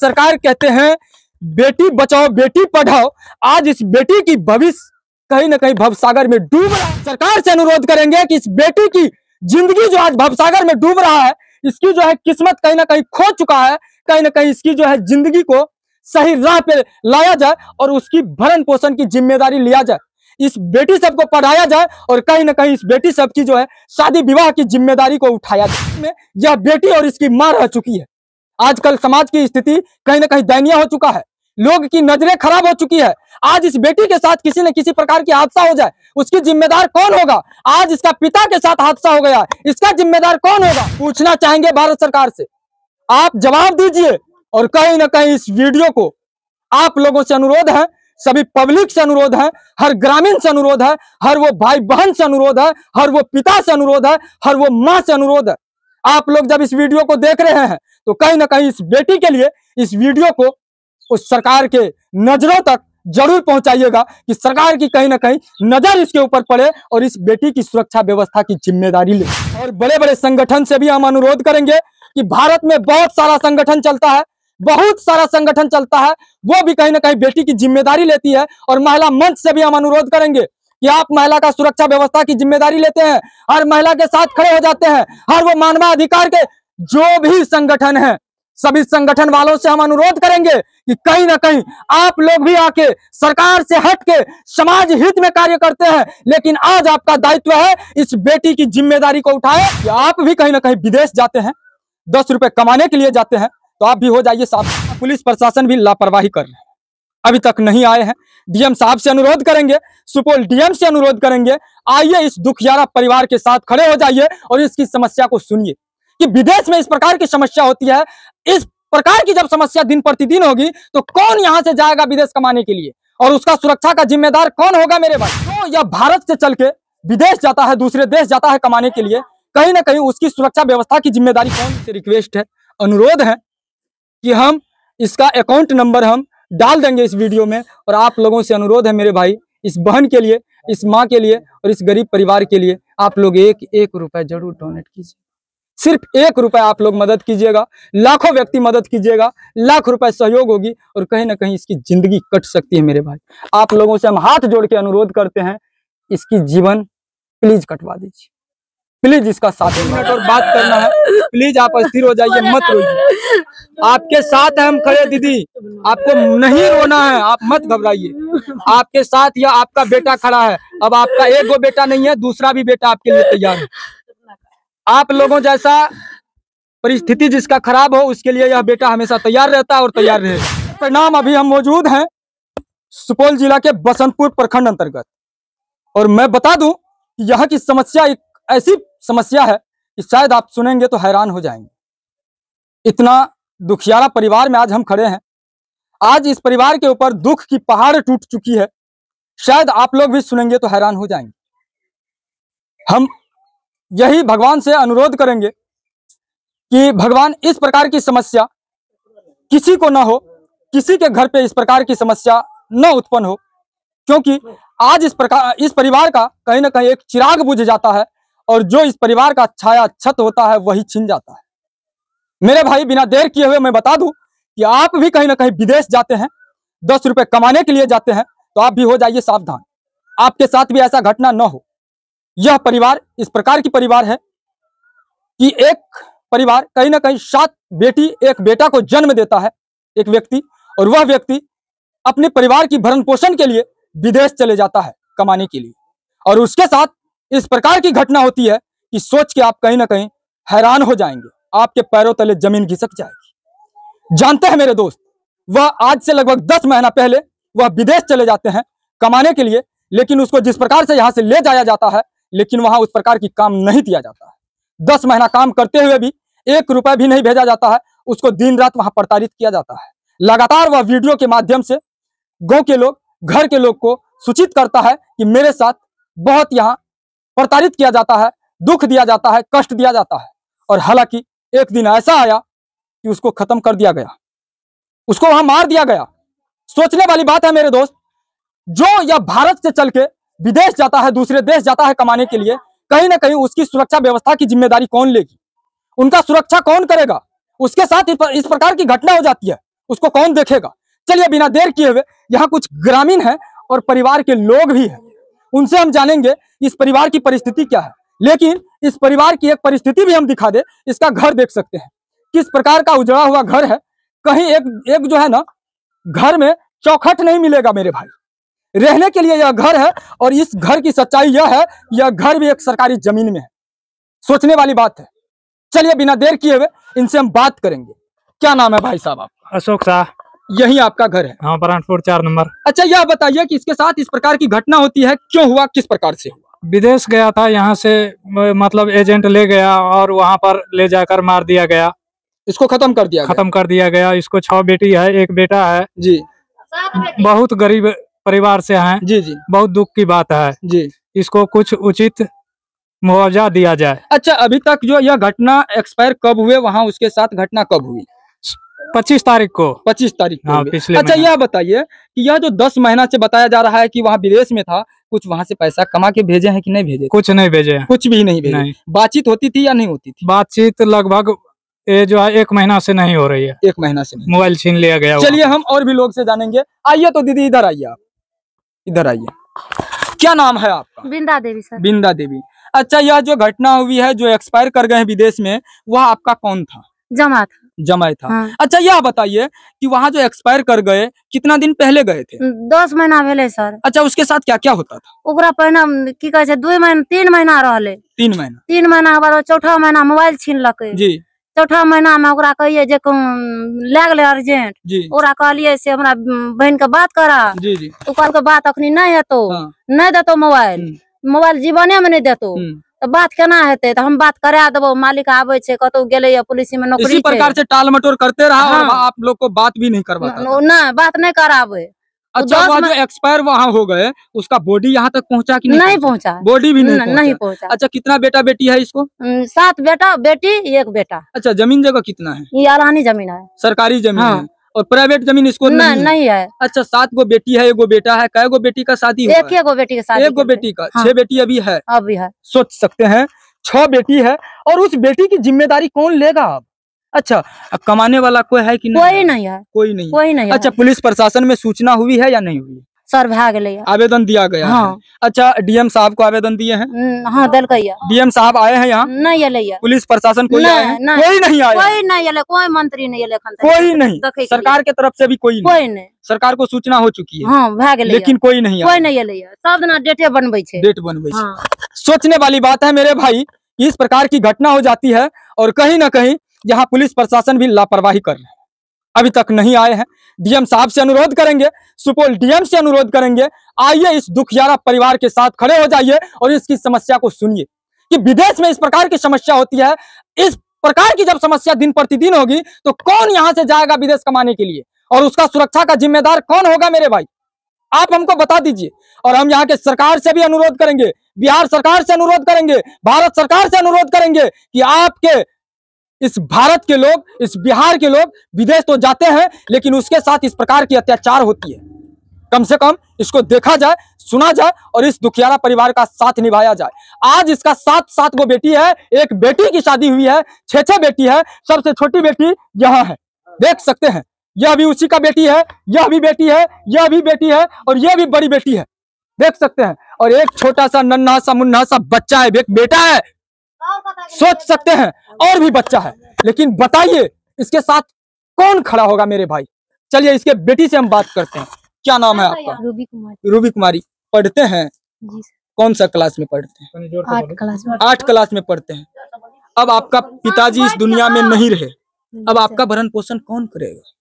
सरकार कहते हैं बेटी बचाओ बेटी पढ़ाओ, आज इस बेटी की भविष्य कहीं ना कहीं भवसागर में डूब रहा है। सरकार से अनुरोध करेंगे कि इस बेटी की जिंदगी जो आज भवसागर में डूब रहा है, इसकी जो है किस्मत कहीं ना कहीं खो चुका है, कहीं ना कहीं इसकी जो है जिंदगी को सही राह पे लाया जाए और उसकी भरण पोषण की जिम्मेदारी लिया जाए। इस बेटी सबको पढ़ाया जाए और कहीं ना कहीं इस बेटी सब की जो है शादी विवाह की जिम्मेदारी को उठाया जाए। यह बेटी और इसकी मां रह चुकी है। आजकल समाज की स्थिति कहीं ना कहीं दयनीय हो चुका है, लोग की नजरें खराब हो चुकी है। आज इस बेटी के साथ किसी न किसी प्रकार की हादसा हो जाए, उसकी जिम्मेदार कौन होगा? आज इसका पिता के साथ हादसा हो गया, इसका जिम्मेदार कौन होगा? पूछना चाहेंगे भारत सरकार से, आप जवाब दीजिए। और कहीं ना कहीं इस वीडियो को आप लोगों से अनुरोध है, सभी पब्लिक से अनुरोध है, हर ग्रामीण से अनुरोध है, हर वो भाई बहन से अनुरोध है, हर वो पिता से अनुरोध है, हर वो मां से अनुरोध है। आप लोग जब इस वीडियो को देख रहे हैं तो कहीं ना कहीं इस बेटी के लिए इस वीडियो को उस सरकार के नजरों तक जरूर पहुंचाइएगा कि सरकार की कहीं ना कहीं नजर इसके ऊपर पड़े और इस बेटी की सुरक्षा व्यवस्था की जिम्मेदारी ले। और बड़े बड़े संगठन से भी हम अनुरोध करेंगे कि भारत में बहुत सारा संगठन चलता है, बहुत सारा संगठन चलता है, वो भी कहीं ना कहीं बेटी की जिम्मेदारी लेती है। और महिला मंच से भी हम अनुरोध करेंगे कि आप महिला का सुरक्षा व्यवस्था की जिम्मेदारी लेते हैं, हर महिला के साथ खड़े हो जाते हैं। हर वो मानवाधिकार के जो भी संगठन है, सभी संगठन वालों से हम अनुरोध करेंगे कि कहीं ना कहीं आप लोग भी आके सरकार से हट के समाज हित में कार्य करते हैं, लेकिन आज आपका दायित्व है इस बेटी की जिम्मेदारी को उठाए। कि आप भी कहीं ना कहीं विदेश जाते हैं, 10 रुपए कमाने के लिए जाते हैं, तो आप भी हो जाइए साथ। पुलिस प्रशासन भी लापरवाही कर रहे हैं, अभी तक नहीं आए हैं। डीएम साहब से अनुरोध करेंगे, सुपौल डीएम से अनुरोध करेंगे, आइए इस दुखियारा परिवार के साथ खड़े हो जाइए और इसकी समस्या को सुनिए कि विदेश में इस प्रकार की समस्या होती है। इस प्रकार की जब समस्या दिन प्रतिदिन होगी तो कौन यहां से जाएगा विदेश कमाने के लिए, और उसका सुरक्षा का जिम्मेदार कौन होगा मेरे भाई? तो यह भारत से चल के विदेश जाता है, दूसरे देश जाता है कमाने के लिए, कहीं ना कहीं उसकी सुरक्षा व्यवस्था की जिम्मेदारी कौन? से रिक्वेस्ट है, अनुरोध है कि हम इसका अकाउंट नंबर हम डाल देंगे इस वीडियो में। और आप लोगों से अनुरोध है मेरे भाई, इस बहन के लिए, इस माँ के लिए और इस गरीब परिवार के लिए आप लोग एक रुपए जरूर डोनेट कीजिए। सिर्फ 1 रुपए आप लोग मदद कीजिएगा, लाखों व्यक्ति मदद कीजिएगा, लाख रुपए सहयोग होगी और कहीं ना कहीं इसकी जिंदगी कट सकती है मेरे भाई। आप लोगों से हम हाथ जोड़ के अनुरोध करते हैं, इसकी जीवन प्लीज कटवा दीजिए, प्लीज इसका 7 मिनट और बात करना है। प्लीज आप स्थिर हो जाइए, मत रोइए, आपके साथ है हम खड़े। दीदी आपको नहीं रोना है, आप मत घबराइए, आपके साथ या आपका बेटा खड़ा है। अब आपका एक गो बेटा नहीं है, दूसरा भी बेटा आपके लिए तैयार है। आप लोगों जैसा परिस्थिति जिसका खराब हो उसके लिए यह बेटा हमेशा तैयार रहता है और तैयार रहेगा। परिणाम अभी हम मौजूद हैं सुपौल जिला के बसंतपुर प्रखंड अंतर्गत, और मैं बता दूं कि यहाँ की समस्या एक ऐसी समस्या है कि शायद आप सुनेंगे तो हैरान हो जाएंगे। इतना दुखियारा परिवार में आज हम खड़े हैं। आज इस परिवार के ऊपर दुख की पहाड़ टूट चुकी है, शायद आप लोग भी सुनेंगे तो हैरान हो जाएंगे। हम यही भगवान से अनुरोध करेंगे कि भगवान इस प्रकार की समस्या किसी को ना हो, किसी के घर पे इस प्रकार की समस्या न उत्पन्न हो, क्योंकि आज इस परिवार का कहीं ना कहीं एक चिराग बुझ जाता है और जो इस परिवार का छाया छत होता है वही छिन जाता है। मेरे भाई बिना देर किए हुए मैं बता दूं कि आप भी कहीं ना कहीं विदेश जाते हैं, 10 रुपए कमाने के लिए जाते हैं, तो आप भी हो जाइए सावधान, आपके साथ भी ऐसा घटना न हो। यह परिवार इस प्रकार की परिवार है कि एक परिवार कहीं ना कहीं 7 बेटी 1 बेटा को जन्म देता है एक व्यक्ति, और वह व्यक्ति अपने परिवार की भरण पोषण के लिए विदेश चले जाता है कमाने के लिए, और उसके साथ इस प्रकार की घटना होती है कि सोच के आप कहीं ना कहीं हैरान हो जाएंगे, आपके पैरों तले जमीन खिसक जाएगी। जानते हैं मेरे दोस्त, वह आज से लगभग 10 महीना पहले वह विदेश चले जाते हैं कमाने के लिए, लेकिन उसको जिस प्रकार से यहाँ से ले जाया जाता है, लेकिन वहां उस प्रकार की काम नहीं दिया जाता है। 10 महीना काम करते हुए भी 1 रुपए भी नहीं भेजा जाता है, उसको दिन रात वहां प्रताड़ित किया जाता है। लगातार वह वीडियो के माध्यम से गांव के लोग, घर के लोग को सूचित करता है कि मेरे साथ बहुत यहाँ प्रताड़ित किया जाता है, दुख दिया जाता है, कष्ट दिया जाता है। और हालांकि एक दिन ऐसा आया कि उसको खत्म कर दिया गया, उसको वहां मार दिया गया। सोचने वाली बात है मेरे दोस्त, जो यह भारत से चल के विदेश जाता है, दूसरे देश जाता है कमाने के लिए, कहीं ना कहीं उसकी सुरक्षा व्यवस्था की जिम्मेदारी कौन लेगी? उनका सुरक्षा कौन करेगा? उसके साथ इस प्रकार की घटना हो जाती है, उसको कौन देखेगा। चलिए बिना देर किए हुए यहाँ कुछ ग्रामीण है और परिवार के लोग भी हैं, उनसे हम जानेंगे इस परिवार की परिस्थिति क्या है। लेकिन इस परिवार की एक परिस्थिति भी हम दिखा दे। इसका घर देख सकते हैं किस प्रकार का उजड़ा हुआ घर है। कहीं एक जो है ना, घर में चौखट नहीं मिलेगा मेरे भाई, रहने के लिए यह घर है। और इस घर की सच्चाई यह है, यह घर भी एक सरकारी जमीन में है। सोचने वाली बात है। चलिए बिना देर किए हुए इनसे हम बात करेंगे। क्या नाम है भाई साहब आपका? अशोक शाह। यही आपका घर है? हाँ, बरहानपुर 4 नंबर। अच्छा, यह बताइए कि इसके साथ इस प्रकार की घटना होती है, क्यों हुआ, किस प्रकार से हुआ? विदेश गया था, यहाँ से मतलब एजेंट ले गया और वहाँ पर ले जाकर मार दिया गया। इसको खत्म कर दिया गया। इसको 6 बेटी है, 1 बेटा है जी। बहुत गरीब परिवार से हैं जी जी। बहुत दुख की बात है जी। इसको कुछ उचित मुआवजा दिया जाए। अच्छा, अभी तक जो यह घटना एक्सपायर कब हुए वहाँ, उसके साथ घटना कब हुई? 25 तारीख को। 25 तारीख को? हाँ, पिछले। अच्छा, यह बताइए कि यह जो 10 महीना से बताया जा रहा है कि वहाँ विदेश में था, कुछ वहाँ से पैसा कमा के भेजे हैं कि नहीं भेजे? कुछ नहीं भेजे। कुछ भी नहीं भेजे? बातचीत होती थी या नहीं होती थी? बातचीत लगभग ये जो है 1 महीना से नहीं हो रही है। 1 महीना से नहीं। मोबाइल छीन लिया गया। चलिए हम और भी लोग से जानेंगे। आइए तो दीदी, इधर आइए, आप इधर आइए। क्या नाम है आपका? बिंदा देवी सर। बिंदा देवी। अच्छा, यह जो घटना हुई है, जो एक्सपायर कर गए हैं विदेश में, वह आपका कौन था? जमाई था। हाँ। अच्छा, यह बताइए कि वहाँ जो एक्सपायर कर गए, कितना दिन पहले गए थे? 10 महीना भेले सर। अच्छा, उसके साथ क्या क्या होता था? ओकरा पहले की कहे छै 2 महीना 3 महीना रहले। 3 महीना? 3 महीना के बाद चौथा महीना मोबाइल छीन लके जी। चौथा महीना में ओकरा कहिए जे ले गेले अर्जेंट जी। ओकरा कहलिए से हमरा बहन के बात करा। जी जी। तो कहलके बात अखनी नहीं हेतो। हाँ। नहीं देतो मोबाइल जीवने में नहीं देतो। तो बात केना हेते? तो हम बात करा देबो, मालिक आवे छे, कतो गेले या पुलिस में नौकरी इसी प्रकार से टाल मटोर करते रहा। हाँ। और आप लोग को बात भी नहीं करवाता था? नहीं, बात नहीं करावे। अच्छा, वह जो एक्सपायर वहाँ हो गए, उसका बॉडी यहाँ तक पहुँचा कि नहीं पहुँचा? बॉडी भी नहीं पहुँचा। अच्छा, कितना बेटा बेटी है इसको? 7 बेटा बेटी 1 बेटा। अच्छा, जमीन जगह कितना है? ये आलानी जमीन है, सरकारी जमीन हाँ। है। और प्राइवेट जमीन इसको नहीं है। अच्छा, 7 गो बेटी है, 1 गो बेटा है। कै गो बेटी का शादी हुआ? 1 गो बेटी का शादी। 1 गो बेटी का। हाँ। 6 बेटी अभी है? अभी है। सोच सकते हैं, 6 बेटी है और उस बेटी की जिम्मेदारी कौन लेगा अब? अच्छा, अब कमाने वाला कोई है कि नहीं? कोई नहीं है। कोई नहीं। अच्छा, पुलिस प्रशासन में सूचना हुई है या नहीं हुई? सर भाग गए, आवेदन दिया गया हाँ। है। अच्छा, डीएम साहब को आवेदन दिए हैं? हाँ, डीएम साहब आए हैं यहाँ? नहीं आले। पुलिस प्रशासन कोई आए हैं? कोई नहीं आया। कोई मंत्री नहीं आले। कोई नहीं। सरकार के तरफ से भी कोई नहीं। सरकार को सूचना हो चुकी है। हाँ, भाग गए, लेकिन कोई नहीं आले। सब दिन डेटे बनबे छे। डेट बनबे छे। सोचने वाली बात है मेरे भाई, इस प्रकार की घटना हो जाती है और कहीं ना कहीं यहाँ पुलिस प्रशासन भी लापरवाही कर रहे हैं, अभी तक नहीं आए हैं। डीएम साहब से अनुरोध करेंगे, सुपौल डीएम से अनुरोध करेंगे, आइए इस दुखियारा परिवार के साथ खड़े हो जाइए और इसकी समस्या को सुनिए कि विदेश में इस प्रकार की समस्या होती है। इस प्रकार की जब समस्या दिन प्रतिदिन होगी तो कौन यहाँ से जाएगा विदेश कमाने के लिए, और उसका सुरक्षा का जिम्मेदार कौन होगा मेरे भाई? आप हमको बता दीजिए। और हम यहाँ के सरकार से भी अनुरोध करेंगे, बिहार सरकार से अनुरोध करेंगे, भारत सरकार से अनुरोध करेंगे कि आपके इस भारत के लोग, इस बिहार के लोग विदेश तो जाते हैं, लेकिन उसके साथ इस प्रकार की अत्याचार होती है। कम से कम इसको देखा जाए, सुना जाए और इस दुखियारा परिवार का साथ निभाया जाए। आज इसका 7 गो बेटी है, 1 बेटी की शादी हुई है, 6 बेटी है। सबसे छोटी बेटी यहाँ है, देख सकते हैं। यह भी उसी का बेटी है, यह भी बेटी है, यह भी बेटी है और यह भी बड़ी बेटी है, देख सकते हैं। और एक छोटा सा नन्हा सा मुन्ना सा बच्चा है, एक बेटा है। सोच सकते हैं और भी बच्चा है, लेकिन बताइए इसके साथ कौन खड़ा होगा मेरे भाई? चलिए इसके बेटी से हम बात करते हैं। क्या नाम है आपका? रूबी कुमारी। रूबी कुमारी। पढ़ते हैं? जी सर। कौन सा क्लास में पढ़ते हैं? 8 क्लास में। 8 क्लास में पढ़ते हैं। अब आपका पिताजी इस दुनिया में नहीं रहे, अब आपका भरण पोषण कौन करेगा?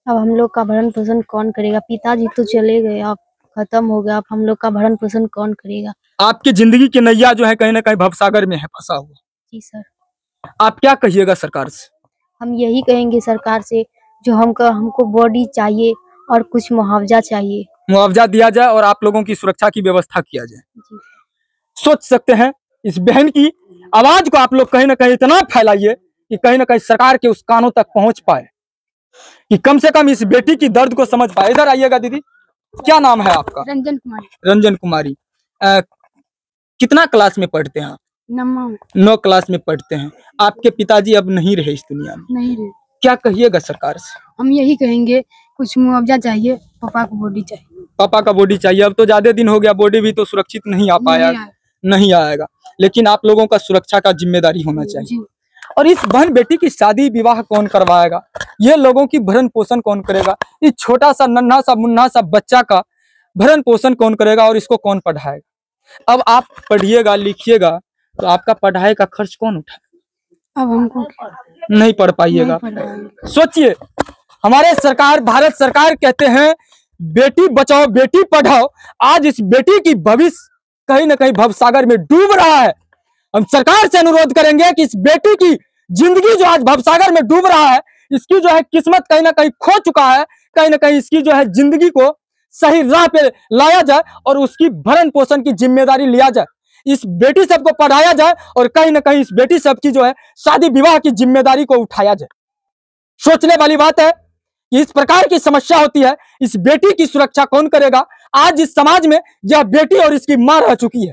अब हम लोग का भरण पोषण कौन करेगा? पिताजी तो चले गए, अब खत्म हो गया, अब हम लोग का भरण पोषण कौन करेगा? आपकी जिंदगी की नैया जो है कहीं ना कहीं भवसागर में है फंसा हुआ। जी सर। आप क्या कहिएगा सरकार से? हम यही कहेंगे सरकार से, जो हमको बॉडी चाहिए और कुछ मुआवजा चाहिए, मुआवजा दिया जाए और आप लोगों की सुरक्षा की व्यवस्था किया जाए। जी। सोच सकते हैं, इस बहन की आवाज को आप लोग कहीं ना कहीं इतना फैलाइए कि कहीं ना कहीं सरकार के उस कानों तक पहुंच पाए, कि कम से कम इस बेटी की दर्द को समझ पाए। इधर आइएगा दीदी, क्या नाम है आपका? रंजन कुमारी। रंजन कुमारी। कितना क्लास में पढ़ते हैं आप? 9 क्लास में पढ़ते हैं। आपके पिताजी अब नहीं रहे इस दुनिया में, नहीं रहे। क्या कहिएगा सरकार से? हम यही कहेंगे कुछ मुआवजा चाहिए, पापा को बॉडी चाहिए। पापा का बॉडी चाहिए। अब तो ज्यादा दिन हो गया, बॉडी भी तो सुरक्षित नहीं आ पाया, नहीं आएगा, लेकिन आप लोगों का सुरक्षा का जिम्मेदारी होना चाहिए। और इस बहन बेटी की शादी विवाह कौन करवाएगा? ये लोगों की भरण पोषण कौन करेगा? इस छोटा सा नन्हा सा मुन्ना सा बच्चा का भरण पोषण कौन करेगा और इसको कौन पढ़ाएगा? अब आप पढ़िएगा लिखिएगा तो आपका पढ़ाई का खर्च कौन उठाएगा? अब हमको नहीं पढ़ पाइएगा। सोचिए, हमारे सरकार, भारत सरकार कहते हैं बेटी बचाओ बेटी पढ़ाओ। आज इस बेटी की भविष्य कहीं ना कहीं भवसागर में डूब रहा है। हम सरकार से अनुरोध करेंगे कि इस बेटी की जिंदगी जो आज भवसागर में डूब रहा है, इसकी जो है किस्मत कहीं ना कहीं खो चुका है, कहीं ना कहीं इसकी जो है जिंदगी को सही राह पे लाया जाए और उसकी भरण पोषण की जिम्मेदारी लिया जाए। इस बेटी सबको पढ़ाया जाए और कहीं ना कहीं इस बेटी सब की जो है शादी विवाह की जिम्मेदारी को उठाया जाए। सोचने वाली बात है कि इस प्रकार की समस्या होती है, इस बेटी की सुरक्षा कौन करेगा? आज इस समाज में यह बेटी और इसकी मां रह चुकी है।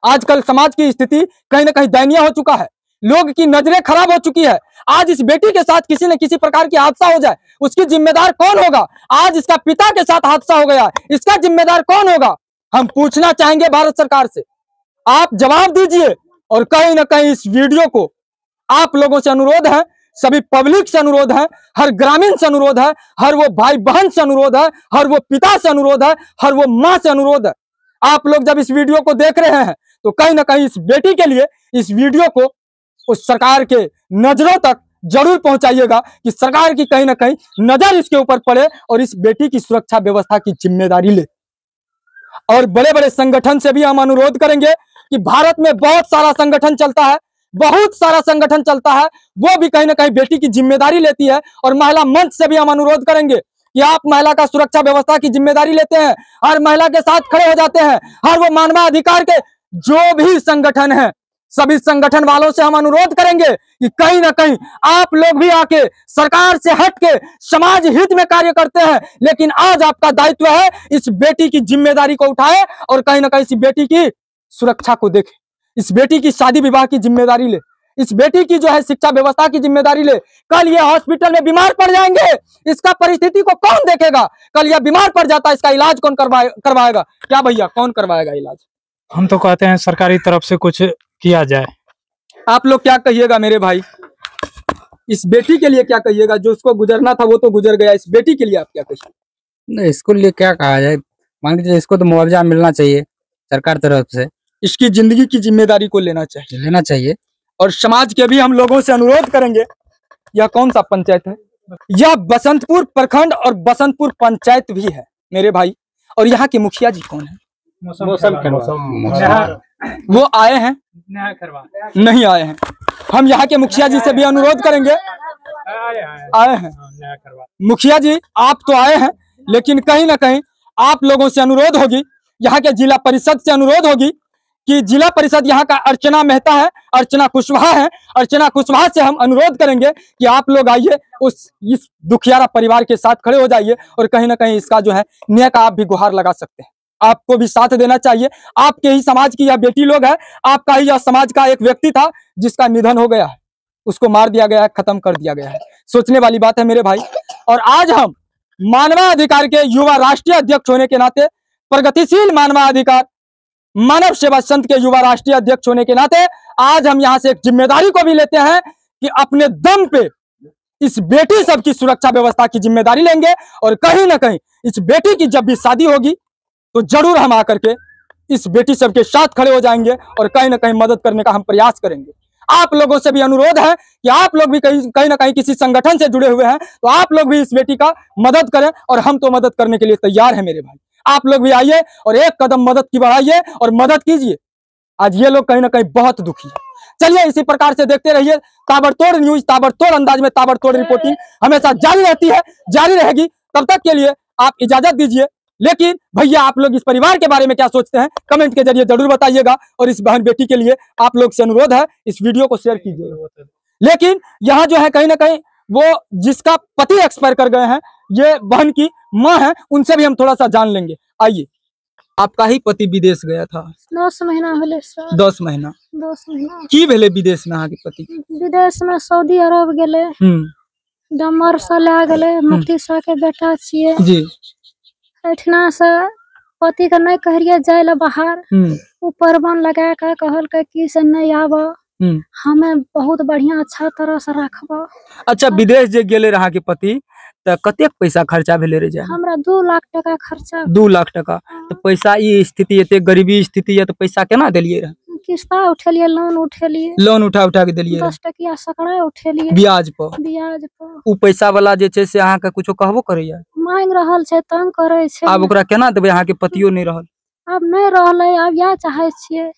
आजकल समाज की स्थिति कहीं ना कहीं दयनीय हो चुका है, लोग की नजरें खराब हो चुकी है। आज इस बेटी के साथ किसी न किसी प्रकार की हादसा हो जाए, उसकी जिम्मेदार कौन होगा? आज इसका पिता के साथ हादसा हो गया, इसका जिम्मेदार कौन होगा? हम पूछना चाहेंगे भारत सरकार से, आप जवाब दीजिए। और कहीं ना कहीं इस वीडियो को आप लोगों से अनुरोध है, सभी पब्लिक से अनुरोध है, हर ग्रामीण से अनुरोध है, हर वो भाई बहन से अनुरोध है, हर वो पिता से अनुरोध है, हर वो माँ से अनुरोध है। आप लोग जब इस वीडियो को देख रहे हैं तो कहीं ना कहीं इस बेटी के लिए इस वीडियो को उस सरकार के नजरों तक जरूर पहुंचाइएगा कि सरकार की कहीं ना कहीं नजर इसके ऊपर पड़े और इस बेटी की सुरक्षा व्यवस्था की जिम्मेदारी ले। और बड़े बड़े संगठन से भी हम अनुरोध करेंगे कि भारत में बहुत सारा संगठन चलता है, बहुत सारा संगठन चलता है, वो भी कहीं ना कहीं बेटी की जिम्मेदारी लेती है। और महिला मंच से भी हम अनुरोध करेंगे कि आप महिला का सुरक्षा व्यवस्था की जिम्मेदारी लेते हैं, हर महिला के साथ खड़े हो जाते हैं। हर वो मानवाधिकार के जो भी संगठन है, सभी संगठन वालों से हम अनुरोध करेंगे कि कहीं ना कहीं आप लोग भी आके सरकार से हट के समाज हित में कार्य करते हैं, लेकिन आज आपका दायित्व है इस बेटी की जिम्मेदारी को उठाए और कहीं ना कहीं इस बेटी की सुरक्षा को देखे, इस बेटी की शादी विवाह की जिम्मेदारी ले, इस बेटी की जो है शिक्षा व्यवस्था की जिम्मेदारी ले। कल ये हॉस्पिटल में बीमार पड़ जाएंगे, इसका परिस्थिति को कौन देखेगा? कल ये बीमार पड़ जाता है, इसका इलाज कौन करवाएगा? क्या भैया, कौन करवाएगा इलाज? हम तो कहते हैं सरकारी तरफ से कुछ किया जाए। आप लोग क्या कहिएगा मेरे भाई? इस बेटी के लिए क्या कहिएगा? जो उसको गुजरना था वो तो गुजर गया, इस बेटी के लिए आप क्या कहिएगा? इसको लिए क्या कहा जाए, मान लीजिए इसको तो मुआवजा मिलना चाहिए सरकार तरफ से, इसकी जिंदगी की जिम्मेदारी को लेना चाहिए। और समाज के भी हम लोगों से अनुरोध करेंगे, यह कौन सा पंचायत है? यह बसंतपुर प्रखंड और बसंतपुर पंचायत भी है मेरे भाई। और यहाँ के मुखिया जी कौन है? वो आए हैं? नहीं आए हैं। हम यहाँ के मुखिया जी से भी अनुरोध करेंगे, आए हैं मुखिया जी, आप तो आए हैं, लेकिन कहीं ना कहीं आप लोगों से अनुरोध होगी, यहाँ के जिला परिषद से अनुरोध होगी कि जिला परिषद यहाँ का अर्चना मेहता है, अर्चना कुशवाहा है, अर्चना कुशवाहा से हम अनुरोध करेंगे कि आप लोग आइए, इस दुखियारा परिवार के साथ खड़े हो जाइए और कहीं ना कहीं इसका जो है न्याय का आप भी गुहार लगा सकते हैं। आपको भी साथ देना चाहिए। आपके ही समाज की यह बेटी लोग है, आपका ही यह समाज का एक व्यक्ति था जिसका निधन हो गया है, उसको मार दिया गया है, खत्म कर दिया गया है। सोचने वाली बात है मेरे भाई। और आज हम मानवाधिकार के युवा राष्ट्रीय अध्यक्ष होने के नाते, प्रगतिशील मानवाधिकार मानव सेवा संघ के युवा राष्ट्रीय अध्यक्ष होने के नाते आज हम यहाँ से एक जिम्मेदारी को भी लेते हैं कि अपने दम पे इस बेटी सबकी सुरक्षा व्यवस्था की जिम्मेदारी लेंगे। और कहीं ना कहीं इस बेटी की जब भी शादी होगी तो जरूर हम आकर के इस बेटी सबके साथ खड़े हो जाएंगे और कहीं ना कहीं मदद करने का हम प्रयास करेंगे। आप लोगों से भी अनुरोध है कि आप लोग भी कहीं ना कहीं किसी संगठन से जुड़े हुए हैं तो आप लोग भी इस बेटी का मदद करें, और हम तो मदद करने के लिए तैयार हैं मेरे भाई। आप लोग भी आइए और एक कदम मदद की बढ़ाइए और मदद कीजिए। आज ये लोग कहीं ना कहीं बहुत दुखी है। चलिए इसी प्रकार से देखते रहिए ताबड़तोड़ न्यूज, ताबड़तोड़ अंदाज में ताबड़तोड़ रिपोर्टिंग हमेशा जारी रहती है, जारी रहेगी। तब तक के लिए आप इजाजत दीजिए। लेकिन भैया आप लोग इस परिवार के बारे में क्या सोचते हैं कमेंट के जरिए जरूर बताइएगा। और इस बहन बेटी के लिए आप लोग से अनुरोध है इस वीडियो को शेयर कीजिए। लेकिन यहाँ जो है कहीं ना कहीं वो जिसका पति एक्सपायर कर गए हैं, ये बहन की माँ है, उनसे भी हम थोड़ा सा जान लेंगे। आइए, आपका ही पति विदेश गया था? 10 महीना भेले सर। 10 महीना 10 महीना की भेले विदेश में? अहाँ के पति विदेश में सऊदी अरब गेले। डमर से ला गेले मुफ्ती शाह के बेटा छिए जी। एठना से पति के नहीं कहरिए जाय ले बाहर ऊपर बन लगा के कहल के की से नहीं आवा हमें बहुत बढ़िया अच्छा तरह से रखबा। अच्छा विदेश जे गेले रहा के पति त कतेक पैसा खर्चा भेले रे जाय? हमरा 2 लाख टका खर्चा। 2 लाख टका तो पैसा ई स्थिति एते गरीबी स्थिति है तो पैसा केना देलिए रे? किस्ता उठेलिए लोन उठेलिए लोन उठा के देलिए 10 टकिया सकड़ा उठेलिए ब्याज पर। उ पैसा वाला जे छै से अहाँ के कुछो कहबो करैया? मांग रहल छै तंग करे छै। अब ओकरा केना देबे? अहाँ के पतियो नहीं रहल? अब नहीं रहले अब या चाहे छिए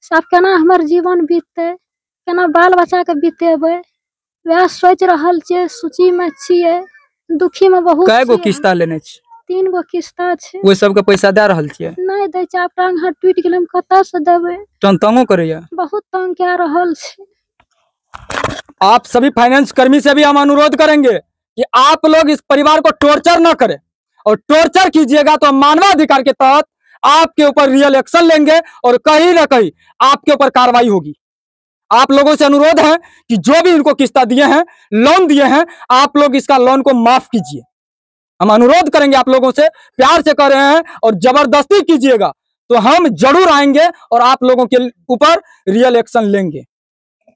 सब केना हमर जीवन बीतते केना बाल बच्चा के बीतेबे वह सोच रहल छिए सूची में छिए दुखी में बहुत। कय गो किस्ता लेने छी? 3 गो किस्ता छै। वो सब के पैसा दे रहल छिए? नहीं दे छै। टांग हाथ टूट गेले हम कता से देबे? तंगो करैया? बहुत तंग क्या रहल छै। आप सभी फाइनेंस कर्मी से भी हम अनुरोध करेंगे कि आप लोग इस परिवार को टॉर्चर न करें और टॉर्चर कीजिएगा तो मानवाधिकार के तहत आपके ऊपर रियल एक्शन लेंगे और कहीं ना कहीं आपके ऊपर कार्रवाई होगी। आप लोगों से अनुरोध है कि जो भी इनको किस्ता दिए हैं लोन दिए हैं आप लोग इसका लोन को माफ कीजिए। हम अनुरोध करेंगे आप लोगों से, प्यार से कर रहे हैं और जबरदस्ती कीजिएगा तो हम जरूर आएंगे और आप लोगों के ऊपर रियल एक्शन लेंगे।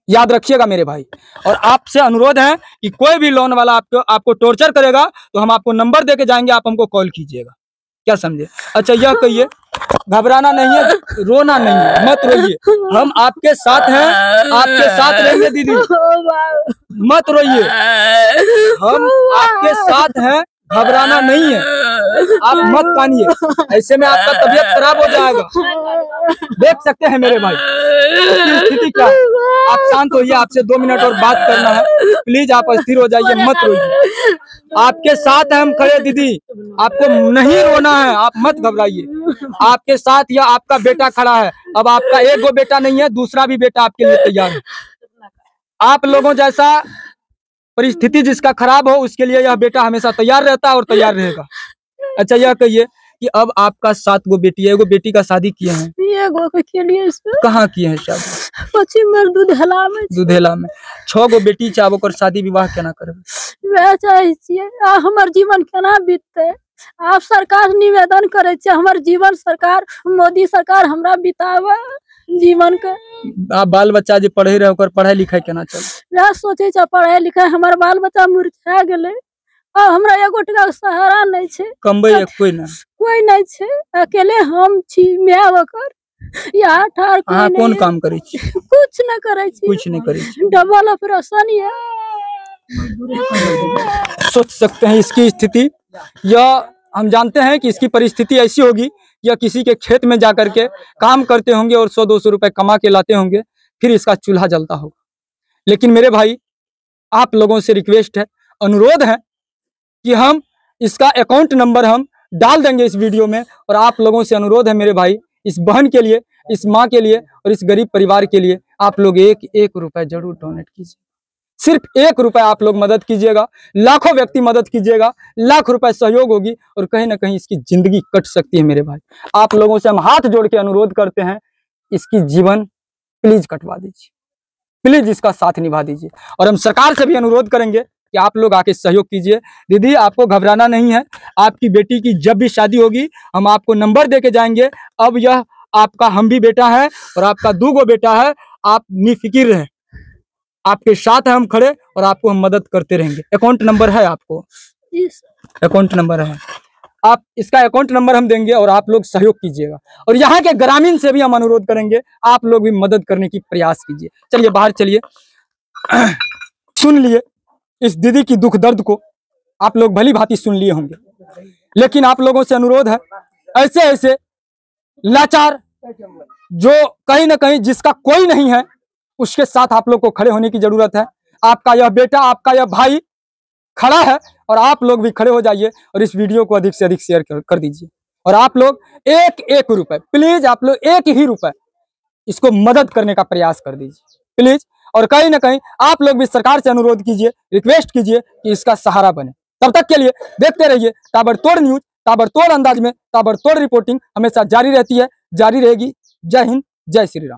याद रखिएगा मेरे भाई। और आपसे अनुरोध है कि कोई भी लोन वाला आपको टॉर्चर करेगा तो हम आपको नंबर देके जाएंगे, आप हमको कॉल कीजिएगा। क्या समझे? अच्छा यह कहिए, घबराना नहीं है, रोना नहीं है, मत रोइए, हम आपके साथ हैं, आपके साथ रहेंगे दीदी, मत रोइए, हम आपके साथ हैं, घबराना नहीं है, आप मत कानिए, ऐसे में आपका तबीयत खराब हो जाएगा। देख सकते हैं मेरे भाई स्थिति क्या है। आप शांत होइए, आपसे 2 मिनट और बात करना है, प्लीज आप स्थिर हो जाइए, मत रोइए, आपके साथ है हम खड़े दीदी, आपको नहीं रोना है, आप मत घबराइए, आपके साथ या आपका बेटा खड़ा है। अब आपका एक गो बेटा नहीं है, दूसरा भी बेटा आपके लिए तैयार है। आप लोगों जैसा परिस्थिति जिसका खराब हो उसके लिए यह बेटा हमेशा तैयार रहता है और तैयार रहेगा। अच्छा यह कहिए कि अब आपका 7 गो बेटी है, एगो बेटी का शादी किए हैं? कहाँ किए हैं शादी? पश्चिम दुधेला में। दुधेला में। 6 गो बेटी चाहे ओकर शादी विवाह केना करबे? वह चाहे छिए हमर जीवन केना बीतते आप सरकार निवेदन करे छे हमर जीवन सरकार मोदी सरकार हमरा बितावे जीवन के। आप बाल बच्चा जे पढ़े रहे ओकर पढ़ाई लिखाई केना चल? वह सोचे छे पढ़ाई लिखाई हमर बाल बच्चा मुरझा गेले आ हमरा एगो टका के सहारा नहीं छे। कमबै कोई नहीं छे, अकेले हम छी मैं ओकर या ठार कोई नहीं। कौन काम करे छी? कुछ न करे छी। कुछ नहीं करे छी। डबल ऑपरेशन है। सोच सकते हैं इसकी स्थिति, या हम जानते हैं कि इसकी परिस्थिति ऐसी होगी या किसी के खेत में जाकर के काम करते होंगे और 100-200 रुपए कमा के लाते होंगे, फिर इसका चूल्हा जलता होगा। लेकिन मेरे भाई आप लोगों से रिक्वेस्ट है, अनुरोध है कि हम इसका अकाउंट नंबर हम डाल देंगे इस वीडियो में, और आप लोगों से अनुरोध है मेरे भाई, इस बहन के लिए, इस माँ के लिए और इस गरीब परिवार के लिए आप लोग एक रुपए जरूर डोनेट कीजिए। सिर्फ 1 रुपए आप लोग मदद कीजिएगा, लाखों व्यक्ति मदद कीजिएगा, लाख रुपए सहयोग होगी और कहीं ना कहीं इसकी जिंदगी कट सकती है मेरे भाई। आप लोगों से हम हाथ जोड़ के अनुरोध करते हैं, इसकी जीवन प्लीज कटवा दीजिए, प्लीज इसका साथ निभा दीजिए। और हम सरकार से भी अनुरोध करेंगे कि आप लोग आके सहयोग कीजिए। दीदी आपको घबराना नहीं है, आपकी बेटी की जब भी शादी होगी हम आपको नंबर दे के जाएंगे। अब यह आपका हम भी बेटा है और आपका 2 गो बेटा है, आप निफिकिर रहे, आपके साथ है हम खड़े और आपको हम मदद करते रहेंगे। अकाउंट नंबर है आपको? अकाउंट नंबर है, आप इसका अकाउंट नंबर हम देंगे और आप लोग सहयोग कीजिएगा। और यहाँ के ग्रामीण से भी हम अनुरोध करेंगे, आप लोग भी मदद करने की प्रयास कीजिए। चलिए बाहर चलिए। सुन लिए इस दीदी की दुख दर्द को, आप लोग भली भांति सुन लिए होंगे, लेकिन आप लोगों से अनुरोध है, ऐसे ऐसे लाचार जो कहीं ना कहीं जिसका कोई नहीं है उसके साथ आप लोग को खड़े होने की जरूरत है। आपका यह बेटा, आपका यह भाई खड़ा है और आप लोग भी खड़े हो जाइए और इस वीडियो को अधिक से अधिक शेयर कर दीजिए। और आप लोग एक रुपए, प्लीज आप लोग 1 ही रुपए इसको मदद करने का प्रयास कर दीजिए प्लीज। और कहीं ना कहीं आप लोग भी सरकार से अनुरोध कीजिए, रिक्वेस्ट कीजिए कि इसका सहारा बने। तब तक के लिए देखते रहिए ताबड़तोड़ न्यूज, ताबड़तोड़ अंदाज में ताबड़तोड़ रिपोर्टिंग हमेशा जारी रहती है, जारी रहेगी। जय हिंद, जय श्री राम।